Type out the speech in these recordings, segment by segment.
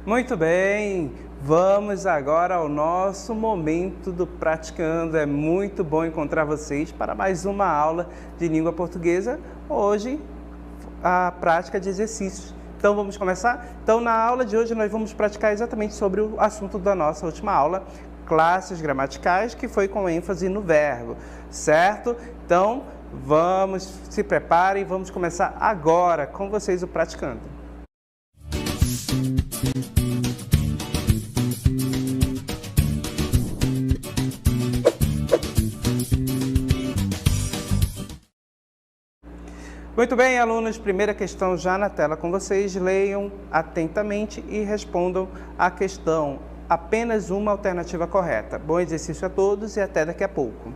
Muito bem, vamos agora ao nosso momento do Praticando. É muito bom encontrar vocês para mais uma aula de língua portuguesa. Hoje, a prática de exercícios. Então, vamos começar? Então, na aula de hoje, nós vamos praticar exatamente sobre o assunto da nossa última aula, classes gramaticais, que foi com ênfase no verbo, certo? Então, se preparem, vamos começar agora com vocês o Praticando. Muito bem, alunos, primeira questão já na tela com vocês. Leiam atentamente e respondam a questão. Apenas uma alternativa correta. Bom exercício a todos e até daqui a pouco.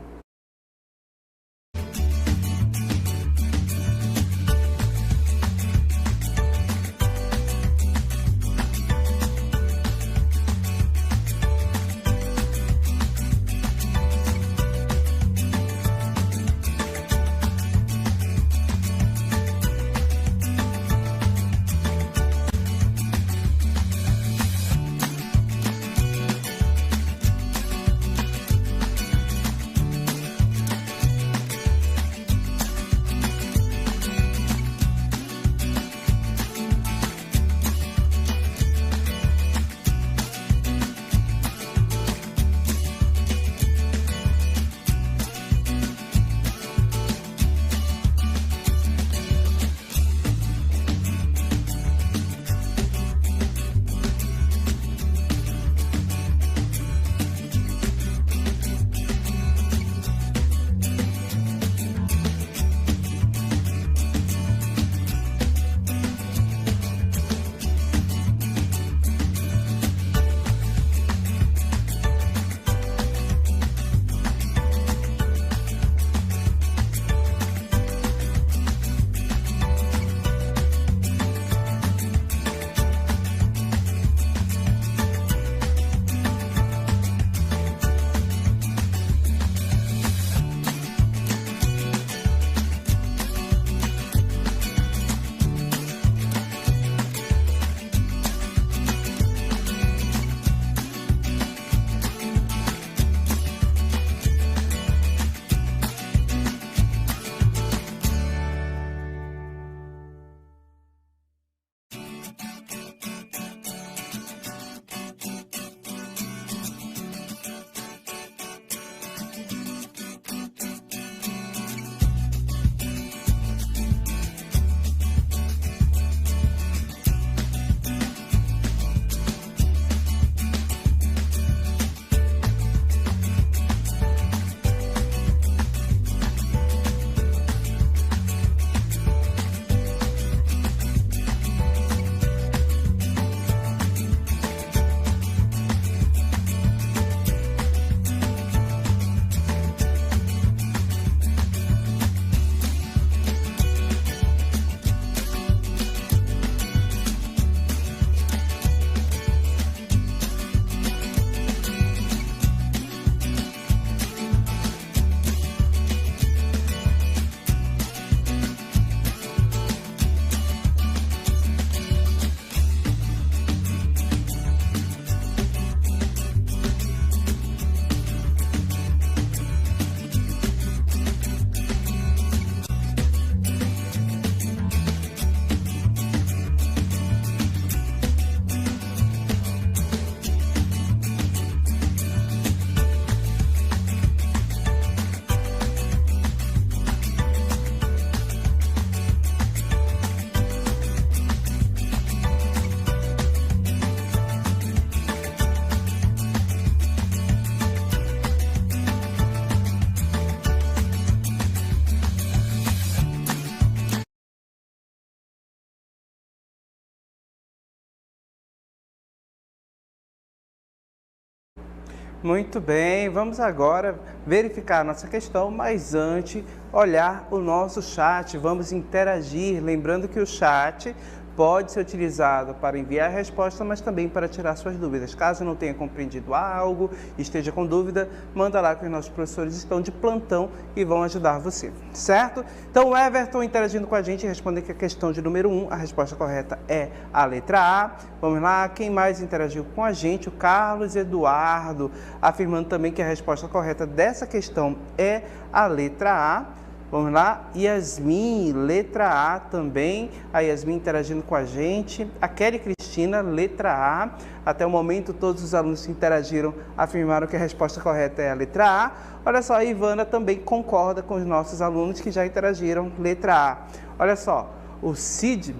Muito bem, vamos agora verificar a nossa questão, mas antes olhar o nosso chat, vamos interagir, lembrando que o chat pode ser utilizado para enviar a resposta, mas também para tirar suas dúvidas. Caso não tenha compreendido algo, esteja com dúvida, manda lá que os nossos professores estão de plantão e vão ajudar você, certo? Então, o Everton interagindo com a gente, respondendo que a questão de número 1, a resposta correta é a letra A. Vamos lá, quem mais interagiu com a gente? O Carlos Eduardo, afirmando também que a resposta correta dessa questão é a letra A. Vamos lá, Yasmin, letra A também, a Yasmin interagindo com a gente, a Kelly Cristina, letra A, até o momento todos os alunos que interagiram afirmaram que a resposta correta é a letra A. Olha só, a Ivana também concorda com os nossos alunos que já interagiram, letra A. Olha só, o Cid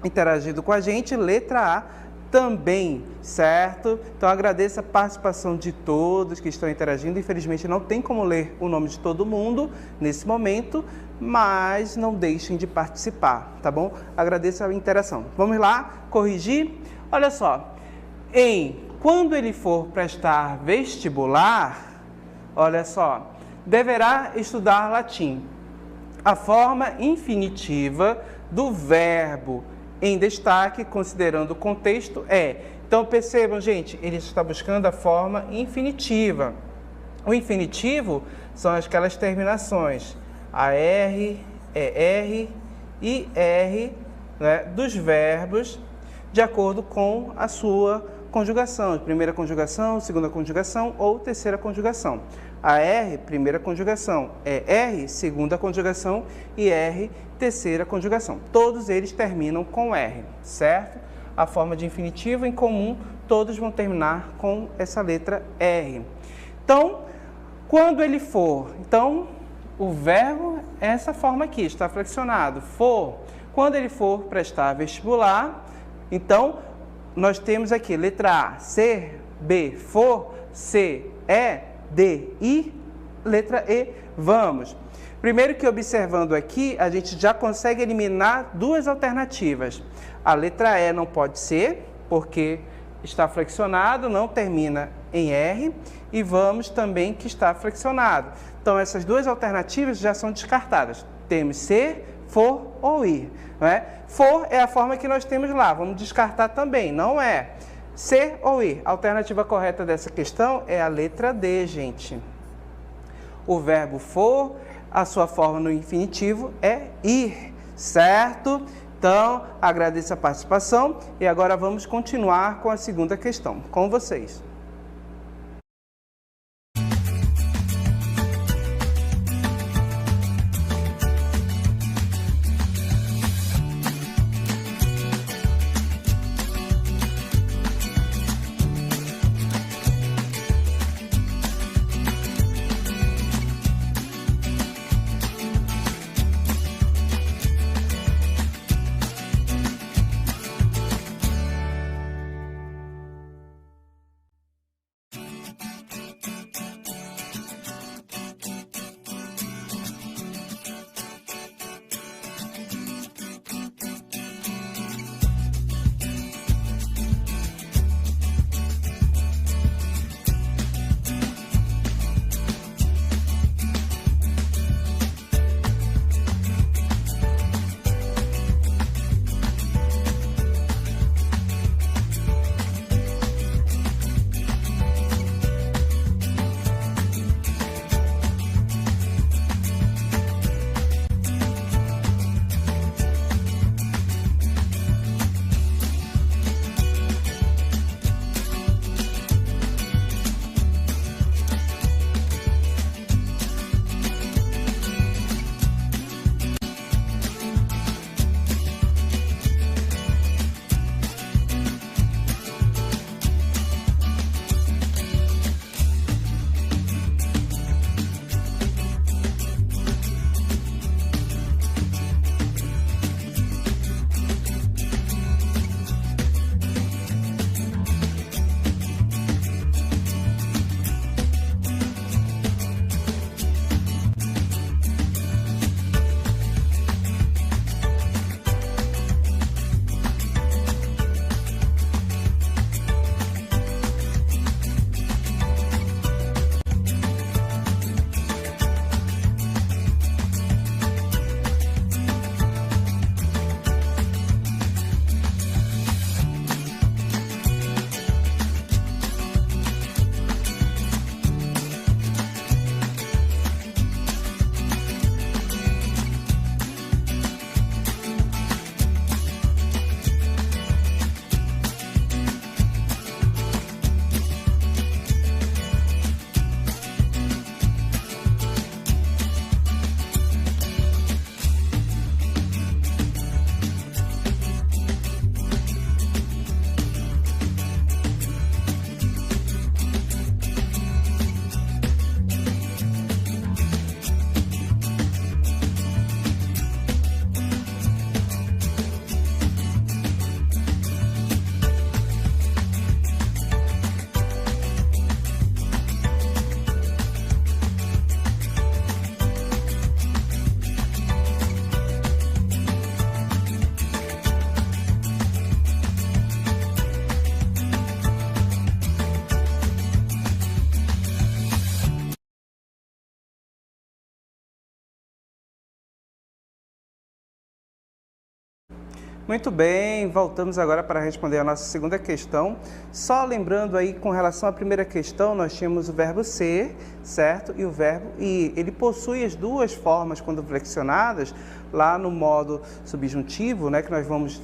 interagindo com a gente, letra A também, certo? Então agradeço a participação de todos que estão interagindo. Infelizmente não tem como ler o nome de todo mundo nesse momento, mas não deixem de participar, tá bom? Agradeço a interação. Vamos lá, corrigir? Olha só, quando ele for prestar vestibular, olha só, deverá estudar latim. A forma infinitiva do verbo em destaque, considerando o contexto, Então, percebam, gente, ele está buscando a forma infinitiva. O infinitivo são aquelas terminações AR, ER e R, né, dos verbos, de acordo com a sua conjugação. Primeira conjugação, segunda conjugação ou terceira conjugação. AR, primeira conjugação, ER, segunda conjugação e R, terceira conjugação. Todos eles terminam com R, certo? A forma de infinitivo em comum, todos vão terminar com essa letra R. Então, quando ele for, o verbo é essa forma aqui, está flexionado, for. Quando ele for prestar vestibular, então, nós temos aqui letra A, ser, B, for, C, D, I, letra E, vamos. Primeiro que observando aqui, a gente já consegue eliminar duas alternativas. A letra E não pode ser, porque está flexionado, não termina em R, e vamos também que está flexionado. Então, essas duas alternativas já são descartadas. Temos ser, for ou ir. Não é? For é a forma que nós temos lá, vamos descartar também, não é. Ser ou ir. A alternativa correta dessa questão é a letra D, gente. O verbo for, a sua forma no infinitivo é ir, certo? Então, agradeço a participação e agora vamos continuar com a segunda questão, com vocês. Muito bem, voltamos agora para responder a nossa segunda questão. Só lembrando aí, com relação à primeira questão, nós tínhamos o verbo ser, certo? E o verbo ir. Ele possui as duas formas quando flexionadas, lá no modo subjuntivo, né? Que nós vamos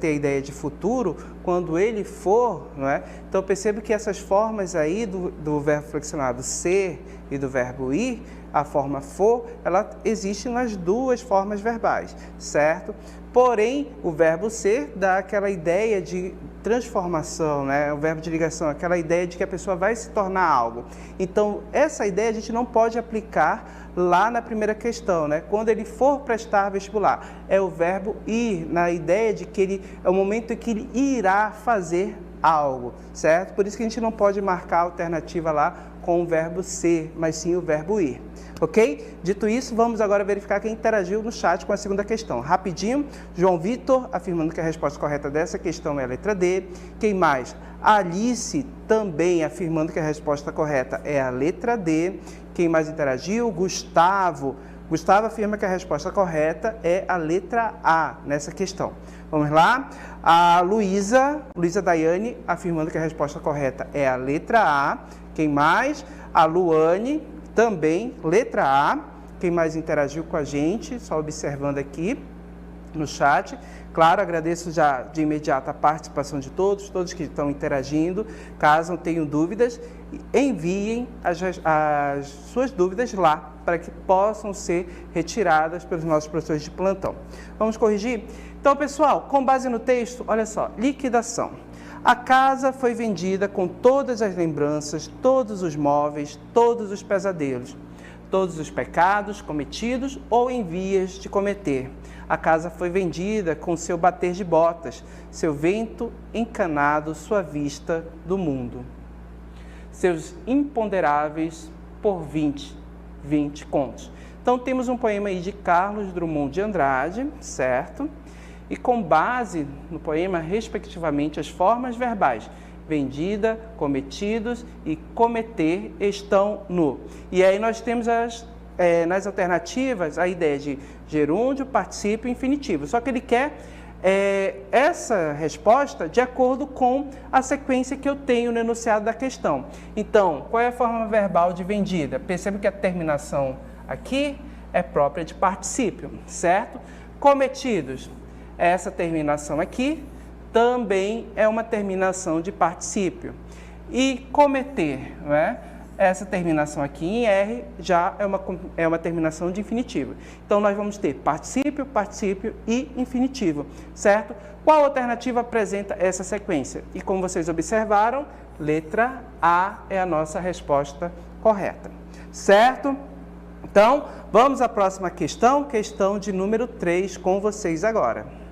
ter a ideia de futuro, quando ele for, não é? Então, percebo que essas formas aí do verbo flexionado ser e do verbo ir, a forma for, ela existe nas duas formas verbais, certo? Porém, o verbo ser dá aquela ideia de transformação, né? O verbo de ligação, aquela ideia de que a pessoa vai se tornar algo. Então, essa ideia a gente não pode aplicar lá na primeira questão, né? Quando ele for prestar vestibular, é o verbo ir, na ideia de que ele é o momento em que ele irá fazer algo, certo? Por isso que a gente não pode marcar a alternativa lá com o verbo ser, mas sim o verbo ir. Ok? Dito isso, vamos agora verificar quem interagiu no chat com a segunda questão. Rapidinho, João Vitor, afirmando que a resposta correta dessa questão é a letra D. Quem mais? Alice, também afirmando que a resposta correta é a letra D. Quem mais interagiu? Gustavo. Gustavo afirma que a resposta correta é a letra A nessa questão. Vamos lá? A Luísa Daiane, afirmando que a resposta correta é a letra A. Quem mais? A Luane, também, letra A. Quem mais interagiu com a gente? Só observando aqui no chat. Claro, agradeço já de imediato a participação de todos que estão interagindo. Caso tenham dúvidas, enviem as suas dúvidas lá, para que possam ser retiradas pelos nossos professores de plantão. Vamos corrigir? Então, pessoal, com base no texto, olha só, liquidação. A casa foi vendida com todas as lembranças, todos os móveis, todos os pesadelos, todos os pecados cometidos ou em vias de cometer. A casa foi vendida com seu bater de botas, seu vento encanado, sua vista do mundo. Seus imponderáveis por 20 contos. Então, temos um poema aí de Carlos Drummond de Andrade, certo? E com base no poema, respectivamente, as formas verbais vendida, cometidos e cometer estão no. E aí nós temos nas alternativas a ideia de gerúndio, particípio e infinitivo. Só que ele quer essa resposta de acordo com a sequência que eu tenho no enunciado da questão. Então, qual é a forma verbal de vendida? Perceba que a terminação aqui é própria de particípio, certo? Cometidos. Essa terminação aqui também é uma terminação de particípio. E cometer, não é? Essa terminação aqui em R já é uma terminação de infinitivo. Então, nós vamos ter particípio, particípio e infinitivo, certo? Qual alternativa apresenta essa sequência? E como vocês observaram, letra A é a nossa resposta correta, certo? Então, vamos à próxima questão, questão de número 3 com vocês agora.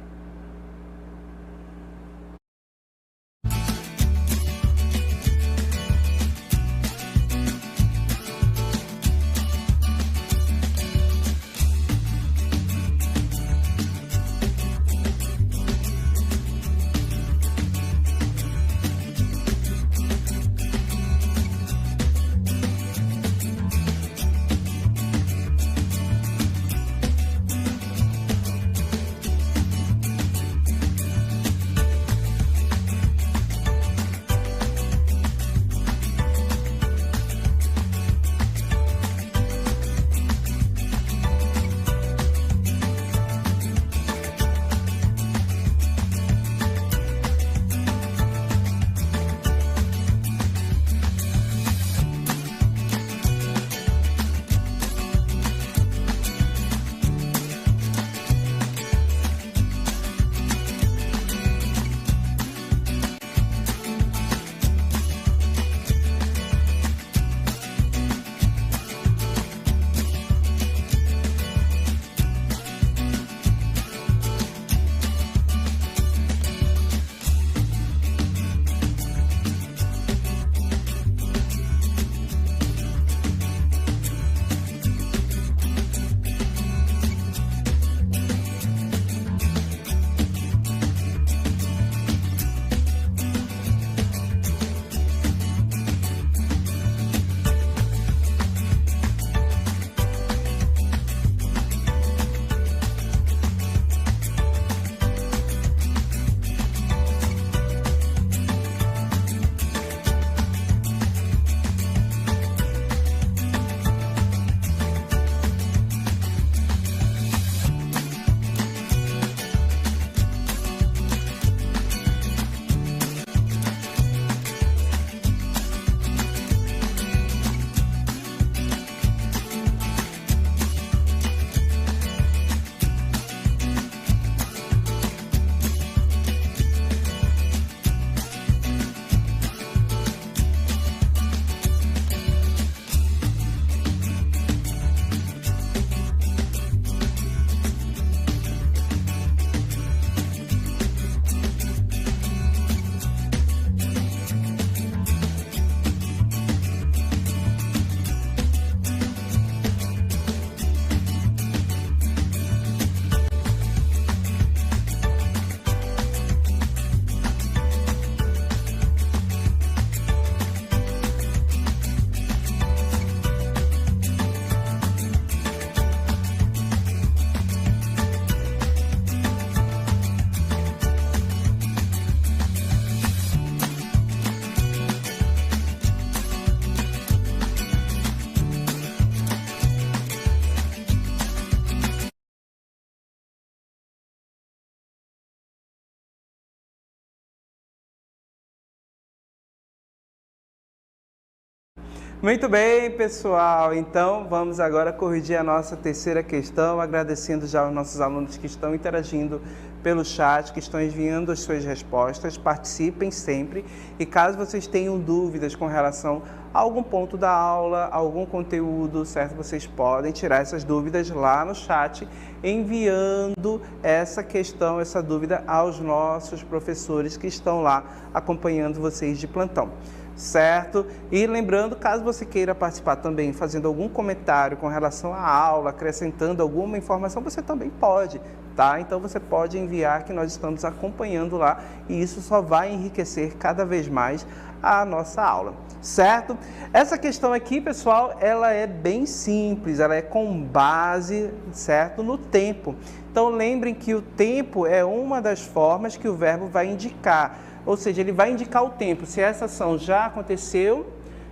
Muito bem, pessoal. Então, vamos agora corrigir a nossa terceira questão, agradecendo já aos nossos alunos que estão interagindo pelo chat, que estão enviando as suas respostas. Participem sempre. E caso vocês tenham dúvidas com relação a algum ponto da aula, algum conteúdo, certo? Vocês podem tirar essas dúvidas lá no chat, enviando essa questão, essa dúvida aos nossos professores que estão lá acompanhando vocês de plantão. Certo? E lembrando, caso você queira participar também, fazendo algum comentário com relação à aula, acrescentando alguma informação, você também pode, tá? Então você pode enviar, que nós estamos acompanhando lá, e isso só vai enriquecer cada vez mais a nossa aula, certo? Essa questão aqui, pessoal, ela é bem simples, ela é com base, certo, no tempo. Então lembrem que o tempo é uma das formas que o verbo vai indicar. Ou seja, ele vai indicar o tempo, se essa ação já aconteceu,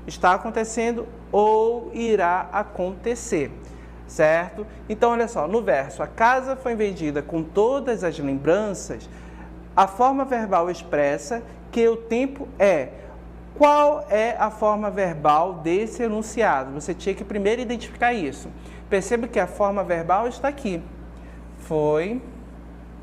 está acontecendo ou irá acontecer, certo? Então, olha só, no verso, a casa foi vendida com todas as lembranças, a forma verbal expressa que o tempo é. Qual é a forma verbal desse enunciado? Você tinha que primeiro identificar isso. Perceba que a forma verbal está aqui. Foi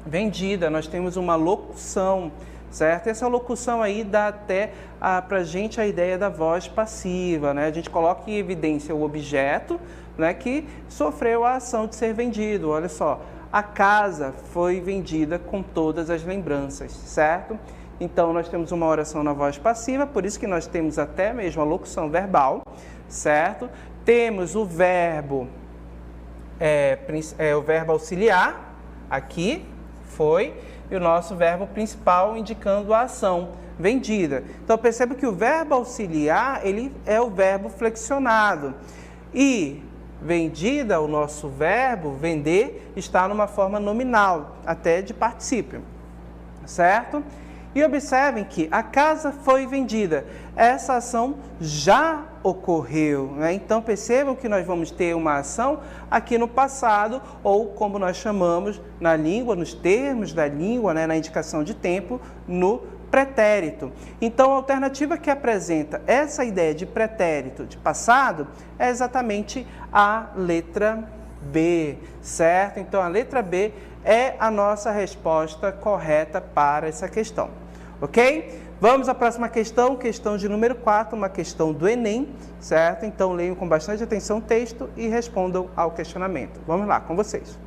vendida, nós temos uma locução, certo? Essa locução aí dá até para a gente a ideia da voz passiva, né? A gente coloca em evidência o objeto, né, que sofreu a ação de ser vendido. Olha só, a casa foi vendida com todas as lembranças, certo? Então, nós temos uma oração na voz passiva, por isso que nós temos até mesmo a locução verbal, certo? Temos o verbo, o verbo auxiliar, aqui, foi, e o nosso verbo principal indicando a ação vendida. Então, perceba que o verbo auxiliar, ele é o verbo flexionado. E vendida, o nosso verbo, vender, está numa forma nominal, até de particípio, certo? E observem que a casa foi vendida. Essa ação já ocorreu, né? Então, percebam que nós vamos ter uma ação aqui no passado, ou como nós chamamos na língua, nos termos da língua, né, na indicação de tempo, no pretérito. Então, a alternativa que apresenta essa ideia de pretérito de passado é exatamente a letra B, certo? Então, a letra B é a nossa resposta correta para essa questão, ok? Vamos à próxima questão, questão de número 4, uma questão do Enem, certo? Então, leiam com bastante atenção o texto e respondam ao questionamento. Vamos lá, com vocês.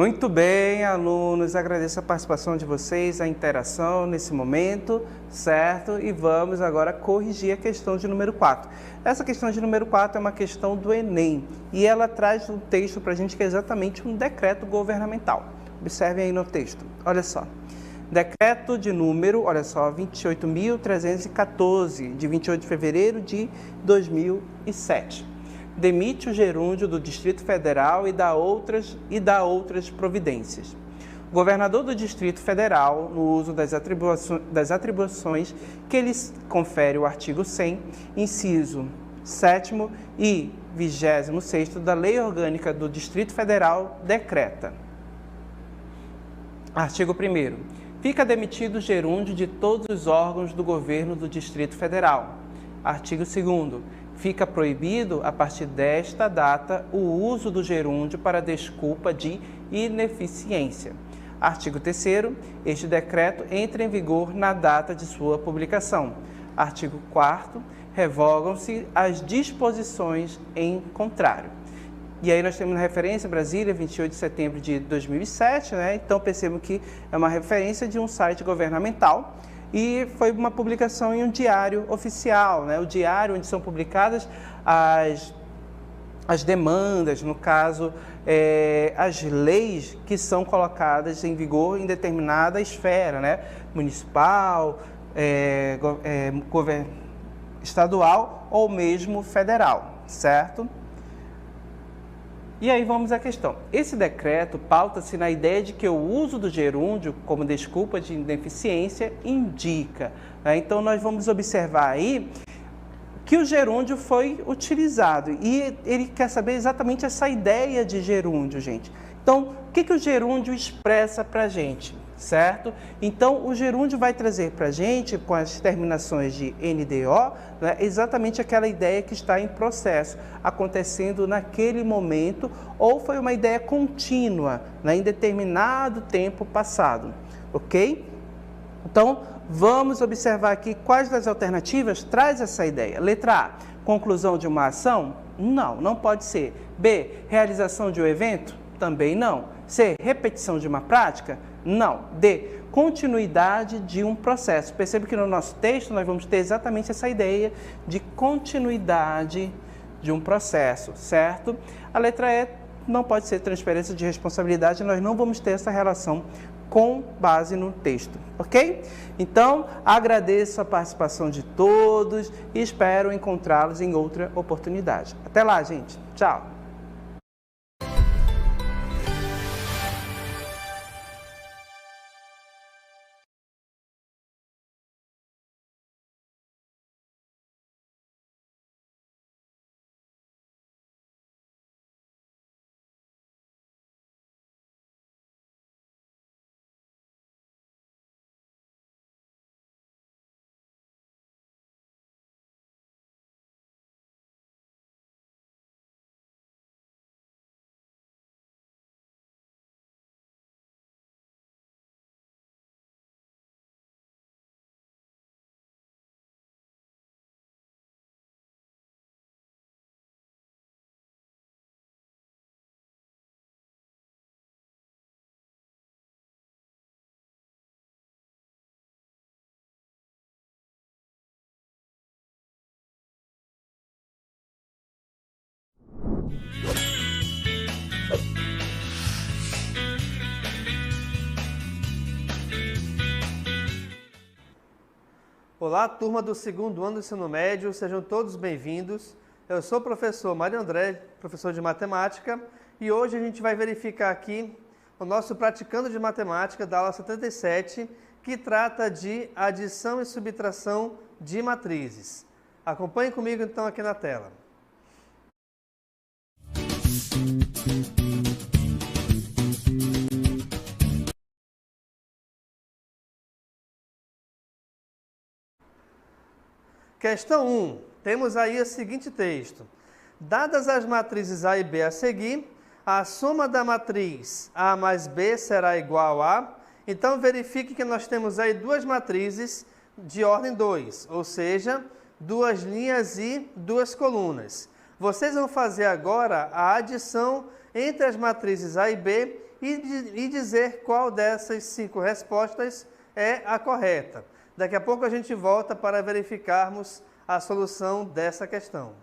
Muito bem, alunos, agradeço a participação de vocês, a interação nesse momento, certo? E vamos agora corrigir a questão de número 4. Essa questão de número 4 é uma questão do Enem e ela traz um texto para a gente que é exatamente um decreto governamental. Observem aí no texto, olha só. Decreto de número, olha só, 28.314, de 28 de fevereiro de 2007. Demite o gerúndio do Distrito Federal e dá outras providências. O governador do Distrito Federal, no uso das atribuições que lhes confere o artigo 100, inciso 7º e 26º da Lei Orgânica do Distrito Federal, decreta. Artigo 1º. Fica demitido o gerúndio de todos os órgãos do governo do Distrito Federal. Artigo 2º. Fica proibido, a partir desta data, o uso do gerúndio para desculpa de ineficiência. Artigo 3º. Este decreto entra em vigor na data de sua publicação. Artigo 4º. Revogam-se as disposições em contrário. E aí nós temos na referência Brasília, 28 de setembro de 2007, né? Então percebam que é uma referência de um site governamental e foi uma publicação em um diário oficial, né? O diário onde são publicadas as demandas, no caso, as leis que são colocadas em vigor em determinada esfera, né? Municipal, estadual ou mesmo federal, certo? E aí vamos à questão. Esse decreto pauta-se na ideia de que o uso do gerúndio como desculpa de ineficiência indica, né? Então nós vamos observar aí que o gerúndio foi utilizado e ele quer saber exatamente essa ideia de gerúndio, gente. Então, o que o gerúndio expressa para a gente, certo? Então, o gerúndio vai trazer para a gente, com as terminações de NDO, né, exatamente aquela ideia que está em processo, acontecendo naquele momento, ou foi uma ideia contínua, né, em determinado tempo passado, ok? Então, vamos observar aqui quais das alternativas traz essa ideia. Letra A, conclusão de uma ação? Não, não pode ser. B, realização de um evento? Também não. C, repetição de uma prática? Não. D, continuidade de um processo. Perceba que no nosso texto nós vamos ter exatamente essa ideia de continuidade de um processo, certo? A letra E não pode ser transferência de responsabilidade, nós não vamos ter essa relação com base no texto, ok? Então, agradeço a participação de todos e espero encontrá-los em outra oportunidade. Até lá, gente. Tchau. Olá, turma do segundo ano do ensino médio, sejam todos bem-vindos. Eu sou o professor Mário André, professor de matemática, e hoje a gente vai verificar aqui o nosso praticando de matemática da aula 77, que trata de adição e subtração de matrizes. Acompanhe comigo então aqui na tela. Questão 1. Temos aí o seguinte texto. Dadas as matrizes A e B a seguir, a soma da matriz A mais B será igual a... Então, verifique que nós temos aí duas matrizes de ordem 2, ou seja, duas linhas e duas colunas. Vocês vão fazer agora a adição entre as matrizes A e B e dizer qual dessas 5 respostas é a correta. Daqui a pouco a gente volta para verificarmos a solução dessa questão.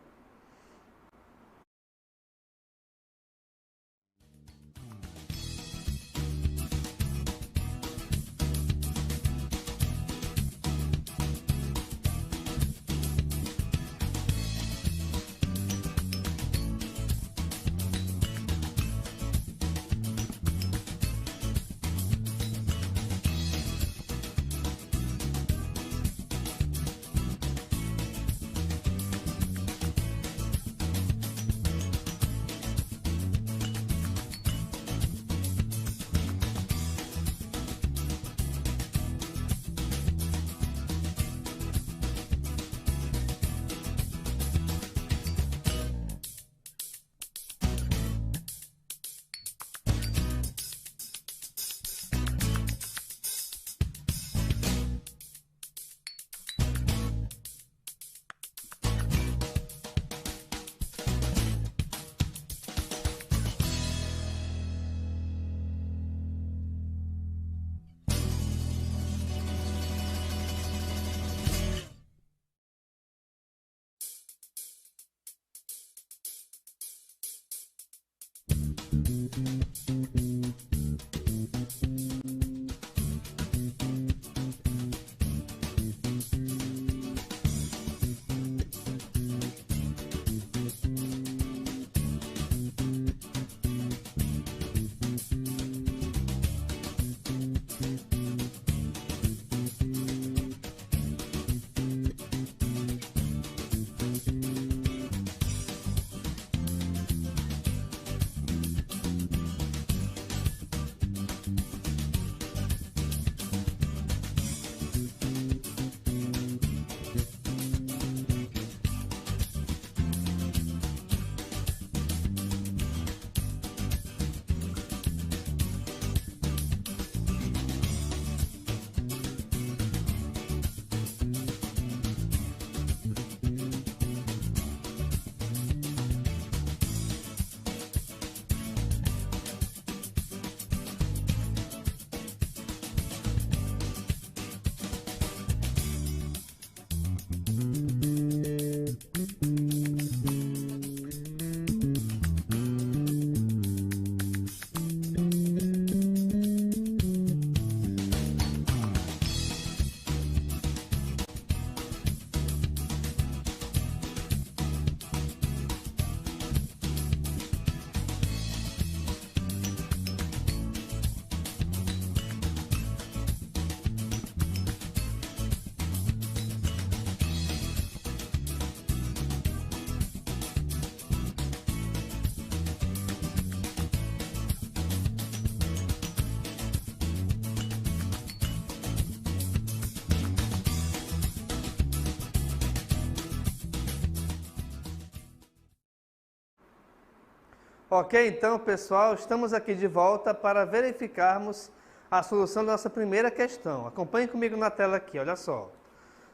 Ok, então, pessoal, estamos aqui de volta para verificarmos a solução da nossa primeira questão. Acompanhe comigo na tela aqui, olha só.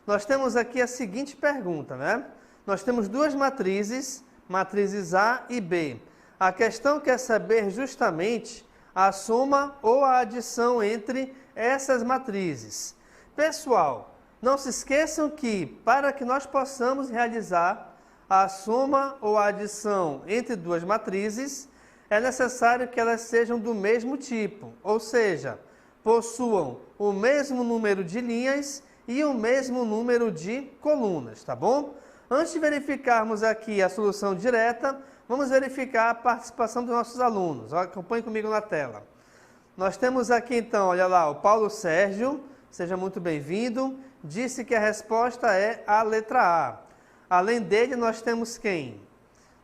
Nós temos aqui a seguinte pergunta, né? Nós temos duas matrizes, matrizes A e B. A questão quer saber justamente a soma ou a adição entre essas matrizes. Pessoal, não se esqueçam que para que nós possamos realizar a soma ou a adição entre duas matrizes, é necessário que elas sejam do mesmo tipo, ou seja, possuam o mesmo número de linhas e o mesmo número de colunas, tá bom? Antes de verificarmos aqui a solução direta, vamos verificar a participação dos nossos alunos. Acompanhe comigo na tela. Nós temos aqui então, olha lá, o Paulo Sérgio, seja muito bem-vindo, disse que a resposta é a letra A. Além dele, nós temos quem?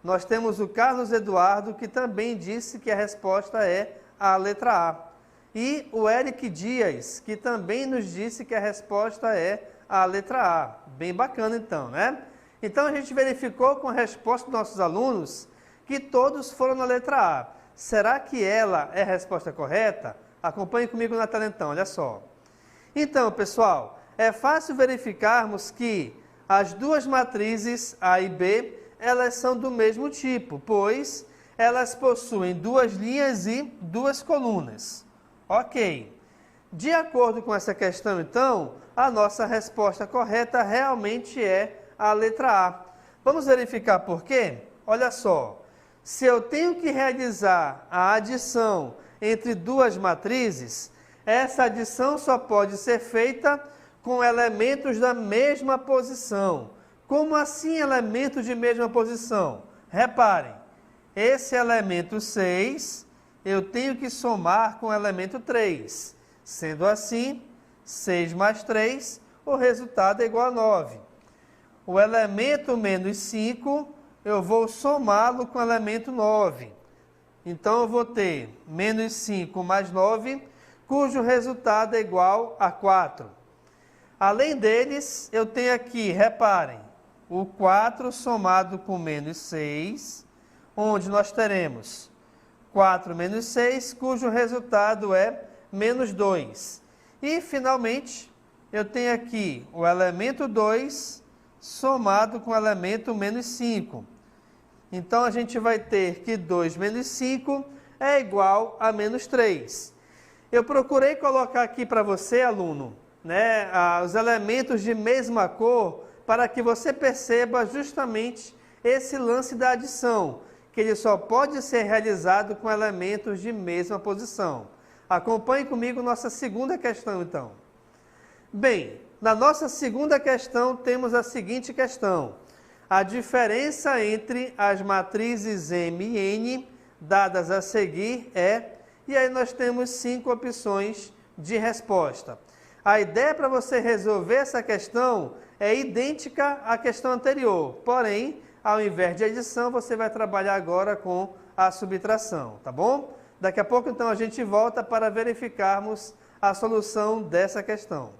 Nós temos o Carlos Eduardo, que também disse que a resposta é a letra A. E o Eric Dias, que também nos disse que a resposta é a letra A. Bem bacana então, né? Então a gente verificou com a resposta dos nossos alunos que todos foram na letra A. Será que ela é a resposta correta? Acompanhe comigo na tela então, olha só. Então, pessoal, é fácil verificarmos que as duas matrizes A e B, elas são do mesmo tipo, pois elas possuem 2 linhas e 2 colunas. Ok. De acordo com essa questão, então, a nossa resposta correta realmente é a letra A. Vamos verificar por quê? Olha só, se eu tenho que realizar a adição entre 2 matrizes, essa adição só pode ser feita com elementos da mesma posição. Como assim elementos de mesma posição? Reparem, esse elemento 6, eu tenho que somar com o elemento 3. Sendo assim, 6 mais 3, o resultado é igual a 9. O elemento menos 5, eu vou somá-lo com o elemento 9. Então, eu vou ter menos 5 mais 9, cujo resultado é igual a 4. Além deles, eu tenho aqui, reparem, o 4 somado com menos 6, onde nós teremos 4 menos 6, cujo resultado é menos 2. E, finalmente, eu tenho aqui o elemento 2 somado com o elemento menos 5. Então, a gente vai ter que 2 menos 5 é igual a menos 3. Eu procurei colocar aqui para você, aluno, os elementos de mesma cor, para que você perceba justamente esse lance da adição, que ele só pode ser realizado com elementos de mesma posição. Acompanhe comigo nossa segunda questão, então. Bem, na nossa segunda questão, temos a seguinte questão. A diferença entre as matrizes M e N, dadas a seguir, é... E aí nós temos 5 opções de resposta. A ideia para você resolver essa questão é idêntica à questão anterior, porém, ao invés de adição, você vai trabalhar agora com a subtração, tá bom? Daqui a pouco, então, a gente volta para verificarmos a solução dessa questão.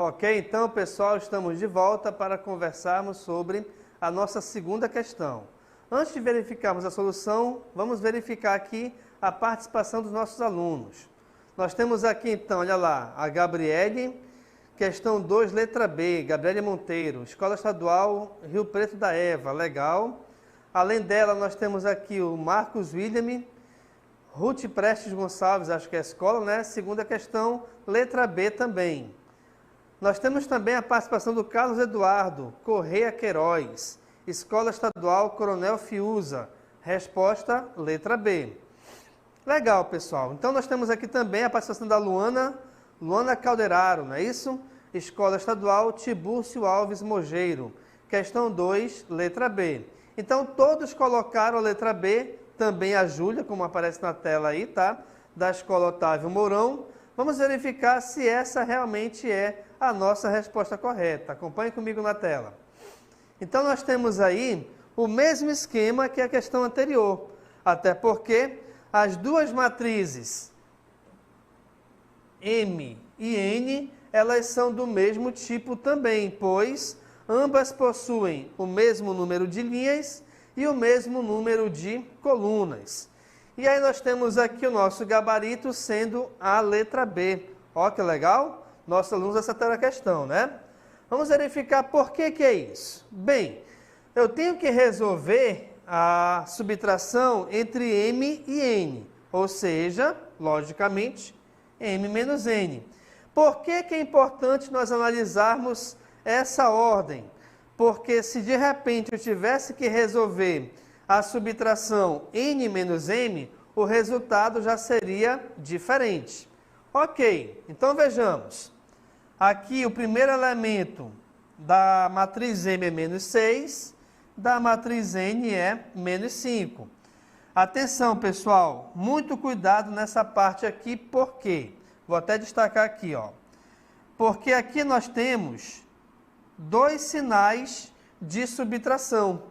Ok, então, pessoal, estamos de volta para conversarmos sobre a nossa segunda questão. Antes de verificarmos a solução, vamos verificar aqui a participação dos nossos alunos. Nós temos aqui, então, olha lá, a Gabriele, questão 2, letra B, Gabriele Monteiro, Escola Estadual Rio Preto da Eva, legal. Além dela, nós temos aqui o Marcos William, Ruth Prestes Gonçalves, acho que é a escola, né? Segunda questão, letra B também. Nós temos também a participação do Carlos Eduardo Correia Queiroz, Escola Estadual Coronel Fiuza, resposta, letra B. Legal, pessoal. Então, nós temos aqui também a participação da Luana Calderaro, não é isso? Escola Estadual Tibúrcio Alves Mogeiro, questão 2, letra B. Então, todos colocaram a letra B, também a Júlia, como aparece na tela aí, tá? Da Escola Otávio Mourão. Vamos verificar se essa realmente é a nossa resposta correta. Acompanhe comigo na tela. Então, nós temos aí o mesmo esquema que a questão anterior, até porque as duas matrizes M e N, elas são do mesmo tipo também, pois ambas possuem o mesmo número de linhas e o mesmo número de colunas. E aí nós temos aqui o nosso gabarito sendo a letra B. Ó que legal! Nossos alunos acertaram a questão, né? Vamos verificar por que é isso. Bem, eu tenho que resolver a subtração entre M e N, ou seja, logicamente, M menos N. Por que é importante nós analisarmos essa ordem? Porque se de repente eu tivesse que resolver a subtração N menos M, o resultado já seria diferente. Ok, então vejamos. Aqui o primeiro elemento da matriz M é menos 6, da matriz N é menos 5. Atenção, pessoal, muito cuidado nessa parte aqui, por quê? Vou até destacar aqui, ó. Porque aqui nós temos dois sinais de subtração.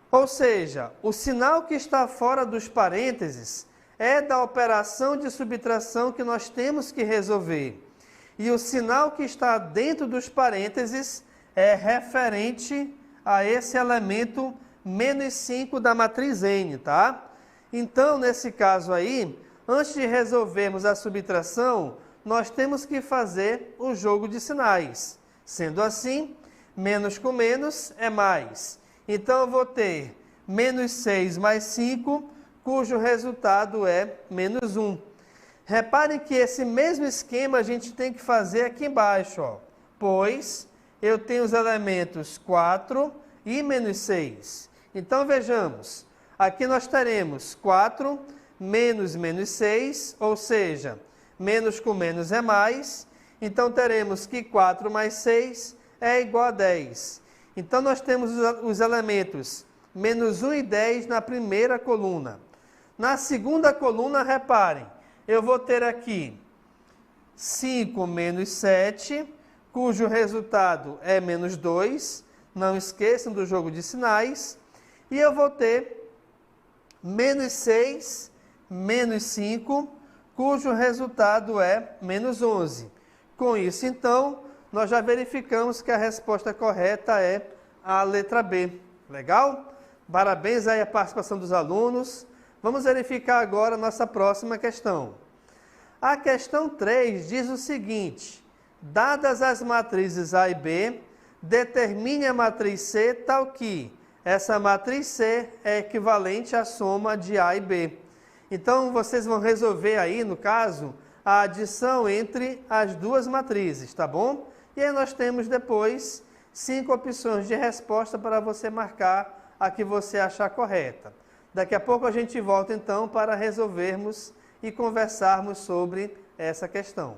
Ou seja, o sinal que está fora dos parênteses é da operação de subtração que nós temos que resolver. E o sinal que está dentro dos parênteses é referente a esse elemento menos 5 da matriz N, tá? Então, nesse caso aí, antes de resolvermos a subtração, nós temos que fazer o jogo de sinais. Sendo assim, menos com menos é mais. Então, eu vou ter menos 6 mais 5, cujo resultado é menos 1. Reparem que esse mesmo esquema a gente tem que fazer aqui embaixo, ó, pois eu tenho os elementos 4 e menos 6. Então, vejamos, aqui nós teremos 4 menos menos 6, ou seja, menos com menos é mais. Então, teremos que 4 mais 6 é igual a 10. Então, nós temos os elementos menos 1 e 10 na primeira coluna. Na segunda coluna, reparem, eu vou ter aqui 5 menos 7, cujo resultado é menos 2. Não esqueçam do jogo de sinais. E eu vou ter menos 6, menos 5, cujo resultado é menos 11. Com isso, então, nós já verificamos que a resposta correta é a letra B. Legal? Parabéns aí à participação dos alunos. Vamos verificar agora a nossa próxima questão. A questão 3 diz o seguinte: dadas as matrizes A e B, determine a matriz C tal que essa matriz C é equivalente à soma de A e B. Então, vocês vão resolver aí, no caso, a adição entre as duas matrizes, tá bom? E aí nós temos depois 5 opções de resposta para você marcar a que você achar correta. Daqui a pouco a gente volta então para resolvermos e conversarmos sobre essa questão.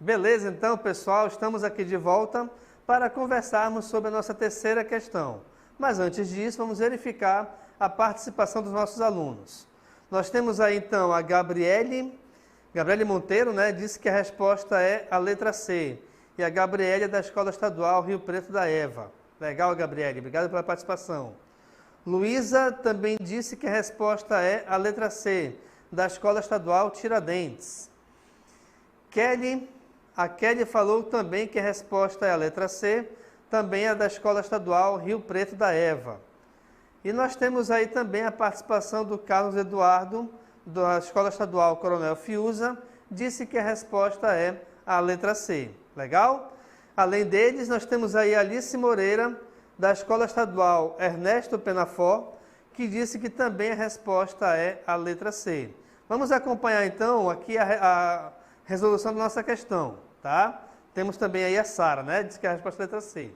Beleza, então, pessoal, estamos aqui de volta para conversarmos sobre a nossa terceira questão. Mas antes disso, vamos verificar a participação dos nossos alunos. Nós temos aí, então, a Gabriele Monteiro, né, disse que a resposta é a letra C. E a Gabriele é da Escola Estadual Rio Preto da Eva. Legal, Gabriele, obrigado pela participação. Luísa também disse que a resposta é a letra C, da Escola Estadual Tiradentes. A Kelly falou também que a resposta é a letra C, também é da Escola Estadual Rio Preto da Eva. E nós temos aí também a participação do Carlos Eduardo, da Escola Estadual Coronel Fiuza, disse que a resposta é a letra C. Legal? Além deles, nós temos aí a Alice Moreira, da Escola Estadual Ernesto Penafort, que disse que também a resposta é a letra C. Vamos acompanhar então aqui a resolução da nossa questão, tá? Temos também aí a Sara, né? Diz que a resposta é a letra C.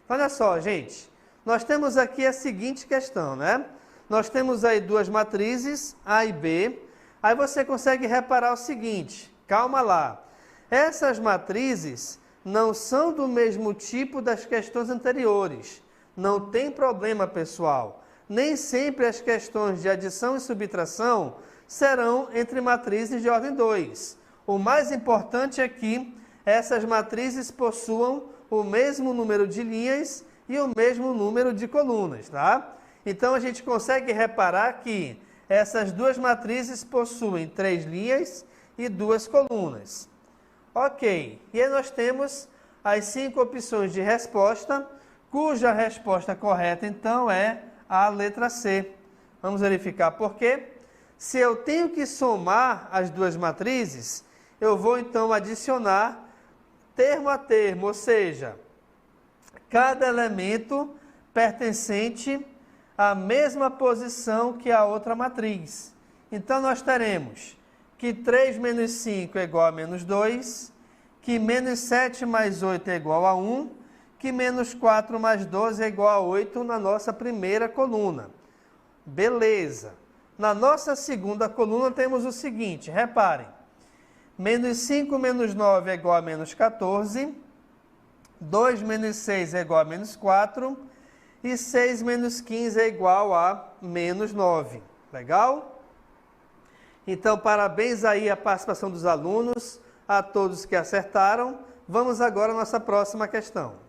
Então, olha só, gente. Nós temos aqui a seguinte questão, né? Nós temos aí duas matrizes, A e B. Aí você consegue reparar o seguinte, calma lá. Essas matrizes não são do mesmo tipo das questões anteriores. Não tem problema, pessoal. Nem sempre as questões de adição e subtração serão entre matrizes de ordem 2. O mais importante é que essas matrizes possuam o mesmo número de linhas e o mesmo número de colunas, tá? Então, a gente consegue reparar que essas duas matrizes possuem 3 linhas e 2 colunas. Ok, e aí nós temos as 5 opções de resposta, cuja resposta correta, então, é a letra C. Vamos verificar por quê? Se eu tenho que somar as duas matrizes, eu vou, então, adicionar termo a termo, ou seja, cada elemento pertencente à mesma posição que a outra matriz. Então, nós teremos que 3 menos 5 é igual a menos 2, que menos 7 mais 8 é igual a 1, que menos 4 mais 12 é igual a 8 na nossa primeira coluna. Beleza. Na nossa segunda coluna temos o seguinte, reparem. Menos 5 menos 9 é igual a menos 14, 2 menos 6 é igual a menos 4 e 6 menos 15 é igual a menos 9. Legal? Então, parabéns aí à participação dos alunos, a todos que acertaram. Vamos agora à nossa próxima questão.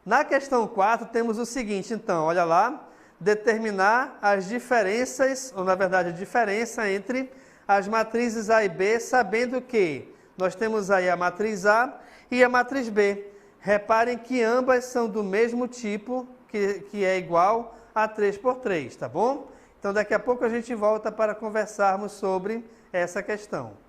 Na questão 4, temos o seguinte, então, olha lá, determinar as diferenças, ou na verdade a diferença entre as matrizes A e B, sabendo que nós temos aí a matriz A e a matriz B. Reparem que ambas são do mesmo tipo, que é igual a 3 por 3, tá bom? Então, daqui a pouco a gente volta para conversarmos sobre essa questão.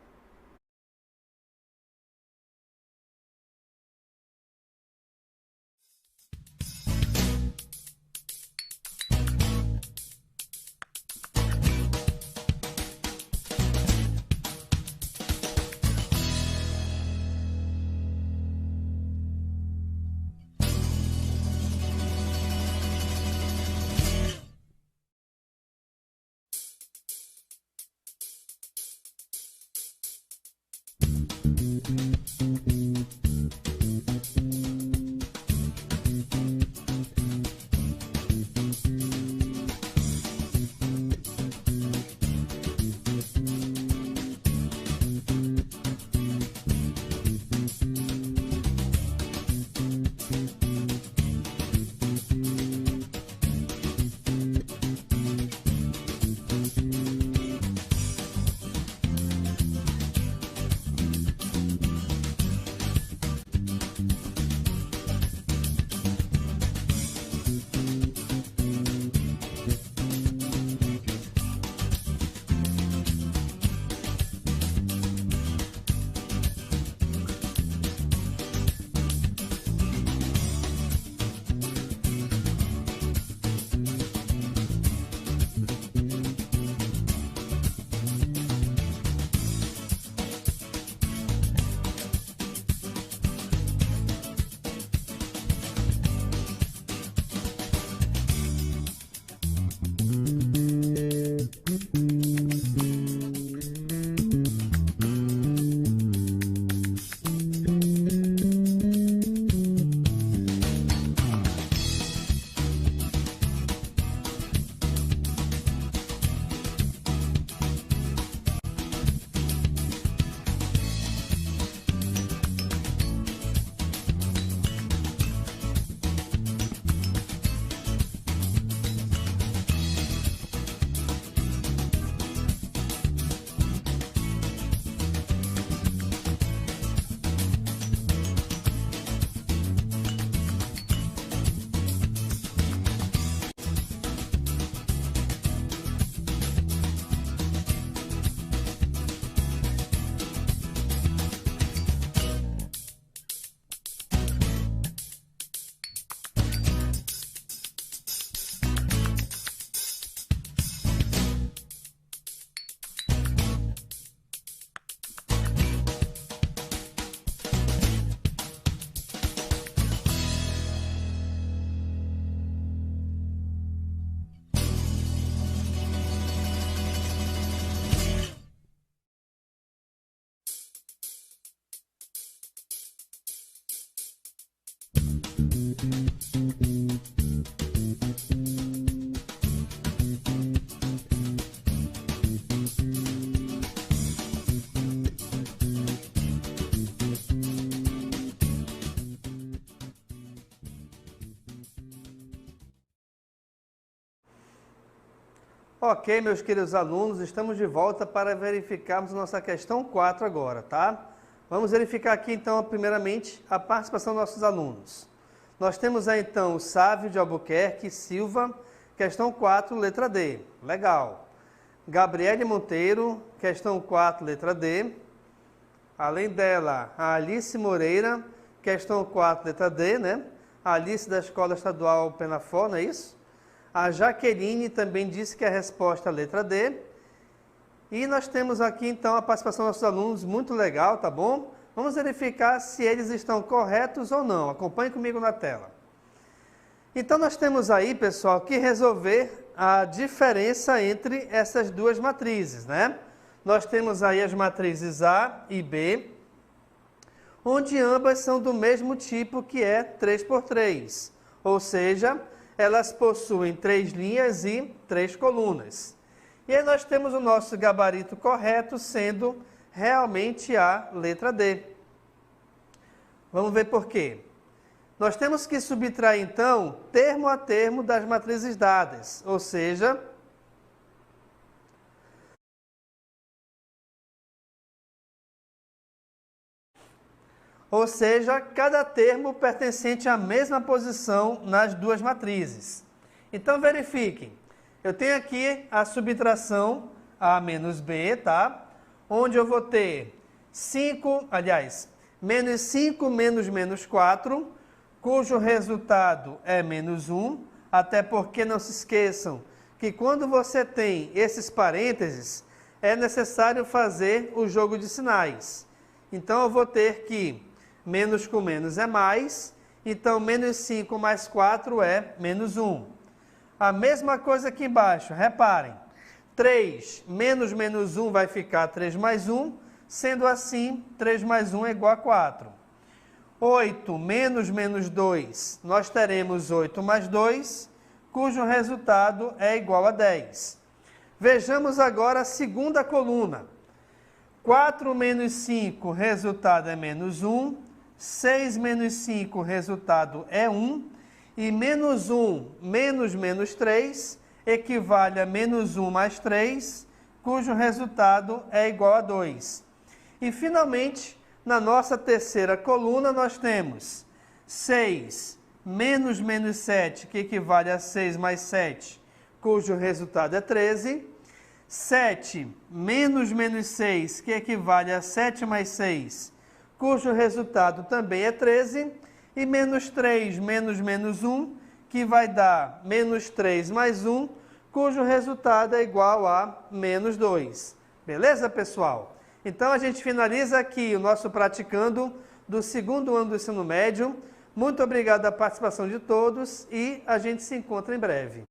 Ok, meus queridos alunos, estamos de volta para verificarmos a nossa questão 4 agora, tá? Vamos verificar aqui, então, primeiramente, a participação dos nossos alunos. Nós temos aí, então, o Sávio de Albuquerque Silva, questão 4, letra D. Legal. Gabriele Monteiro, questão 4, letra D. Além dela, a Alice Moreira, questão 4, letra D, né? A Alice da Escola Estadual Penafó, não é isso? A Jaqueline também disse que a resposta é a letra D. E nós temos aqui, então, a participação dos nossos alunos, muito legal, tá bom? Vamos verificar se eles estão corretos ou não. Acompanhe comigo na tela. Então, nós temos aí, pessoal, que resolver a diferença entre essas duas matrizes, né? Nós temos aí as matrizes A e B, onde ambas são do mesmo tipo, que é 3×3. Ou seja, elas possuem 3 linhas e 3 colunas. E aí nós temos o nosso gabarito correto sendo realmente a letra D. Vamos ver por quê. Nós temos que subtrair, então, termo a termo das matrizes dadas, ou seja, cada termo pertencente à mesma posição nas duas matrizes. Então, verifiquem. Eu tenho aqui a subtração A menos B, tá? Onde eu vou ter menos 5 menos 4, cujo resultado é menos 1, até porque não se esqueçam que quando você tem esses parênteses, é necessário fazer o jogo de sinais. Então, eu vou ter que menos com menos é mais, então menos 5 mais 4 é menos 1. A mesma coisa aqui embaixo, reparem. 3 menos menos 1 vai ficar 3 mais 1, sendo assim, 3 mais 1 é igual a 4. 8 menos menos 2, nós teremos 8 mais 2, cujo resultado é igual a 10. Vejamos agora a segunda coluna. 4 menos 5, resultado é menos 1. 6 menos 5, resultado é 1. E menos 1 menos menos 3 equivale a menos 1 mais 3, cujo resultado é igual a 2. E, finalmente, na nossa terceira coluna, nós temos 6 menos menos 7, que equivale a 6 mais 7, cujo resultado é 13. 7 menos menos 6, que equivale a 7 mais 6, cujo resultado também é 13. E menos 3 menos menos 1, que vai dar menos 3 mais 1, cujo resultado é igual a menos 2. Beleza, pessoal? Então, a gente finaliza aqui o nosso praticando do segundo ano do ensino médio. Muito obrigado pela participação de todos e a gente se encontra em breve.